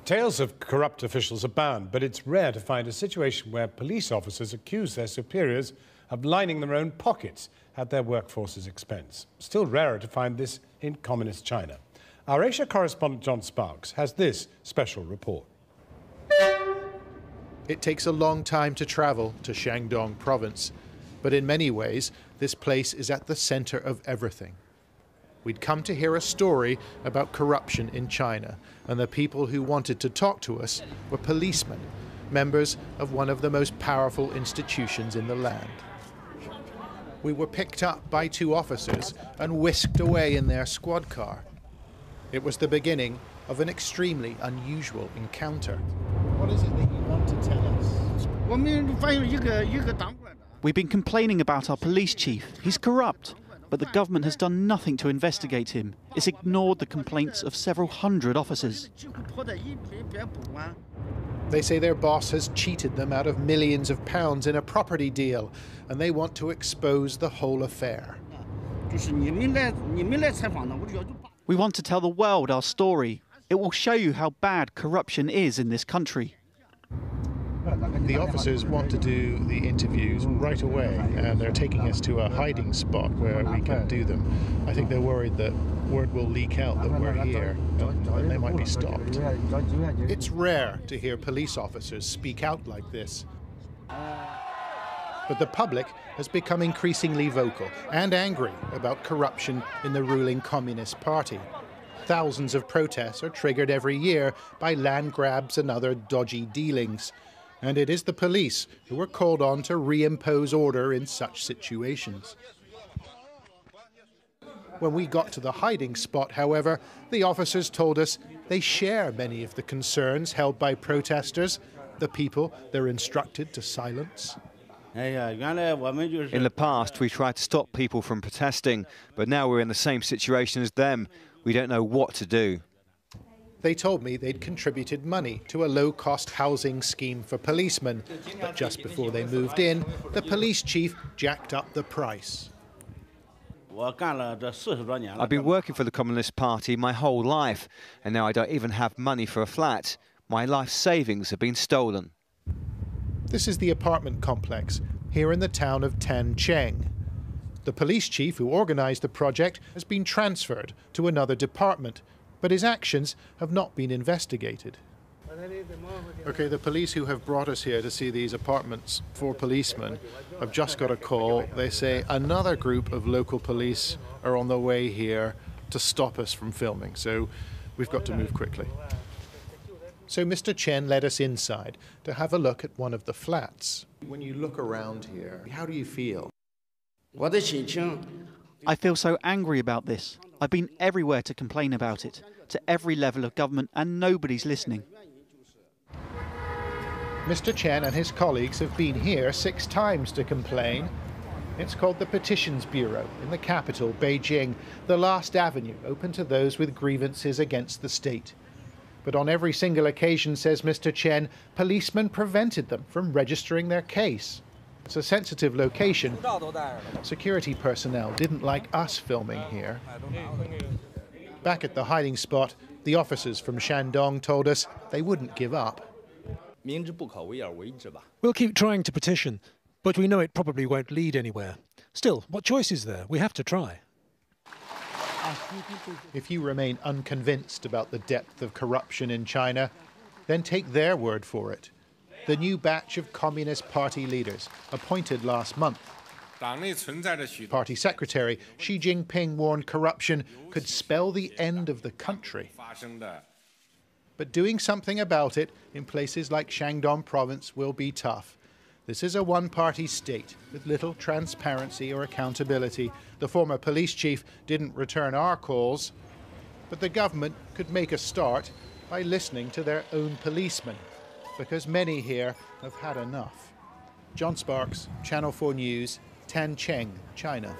Tales of corrupt officials abound, but it's rare to find a situation where police officers accuse their superiors of lining their own pockets at their workforce's expense. Still rarer to find this in communist China. Our Asia correspondent John Sparks has this special report. It takes a long time to travel to Shandong province, but in many ways, this place is at the center of everything. We'd come to hear a story about corruption in China, and the people who wanted to talk to us were policemen, members of one of the most powerful institutions in the land. We were picked up by two officers and whisked away in their squad car. It was the beginning of an extremely unusual encounter. What is it that you want to tell us? We've been complaining about our police chief. He's corrupt, but the government has done nothing to investigate him. It's ignored the complaints of several hundred officers. They say their boss has cheated them out of millions of pounds in a property deal, and they want to expose the whole affair. We want to tell the world our story. It will show you how bad corruption is in this country. The officers want to do the interviews right away, and they're taking us to a hiding spot where we can do them. I think they're worried that word will leak out that we're here, and they might be stopped. It's rare to hear police officers speak out like this. But the public has become increasingly vocal and angry about corruption in the ruling Communist Party. Thousands of protests are triggered every year by land grabs and other dodgy dealings. And it is the police who are called on to reimpose order in such situations. When we got to the hiding spot, however, the officers told us they share many of the concerns held by protesters, the people they're instructed to silence. In the past, we tried to stop people from protesting, but now we're in the same situation as them. We don't know what to do. They told me they'd contributed money to a low-cost housing scheme for policemen, but just before they moved in, the police chief jacked up the price. I've been working for the Communist Party my whole life, and now I don't even have money for a flat. My life savings have been stolen. This is the apartment complex here in the town of Tancheng. The police chief who organised the project has been transferred to another department, but his actions have not been investigated. Okay, the police who have brought us here to see these apartments for policemen have just got a call. They say another group of local police are on the way here to stop us from filming, so we've got to move quickly. So Mr. Chen led us inside to have a look at one of the flats. When you look around here, how do you feel? I feel so angry about this. I've been everywhere to complain about it, to every level of government, and nobody's listening. Mr. Chen and his colleagues have been here 6 times to complain. It's called the Petitions Bureau in the capital, Beijing, the last avenue open to those with grievances against the state. But on every single occasion, says Mr. Chen, policemen prevented them from registering their case. It's a sensitive location. Security personnel didn't like us filming here. Back at the hiding spot, the officers from Shandong told us they wouldn't give up. We'll keep trying to petition, but we know it probably won't lead anywhere. Still, what choice is there? We have to try. If you remain unconvinced about the depth of corruption in China, then take their word for it. The new batch of Communist Party leaders, appointed last month. Party Secretary Xi Jinping warned corruption could spell the end of the country. But doing something about it in places like Shandong province will be tough. This is a one-party state with little transparency or accountability. The former police chief didn't return our calls, but the government could make a start by listening to their own policemen, because many here have had enough. John Sparks, Channel 4 News, Tancheng, China.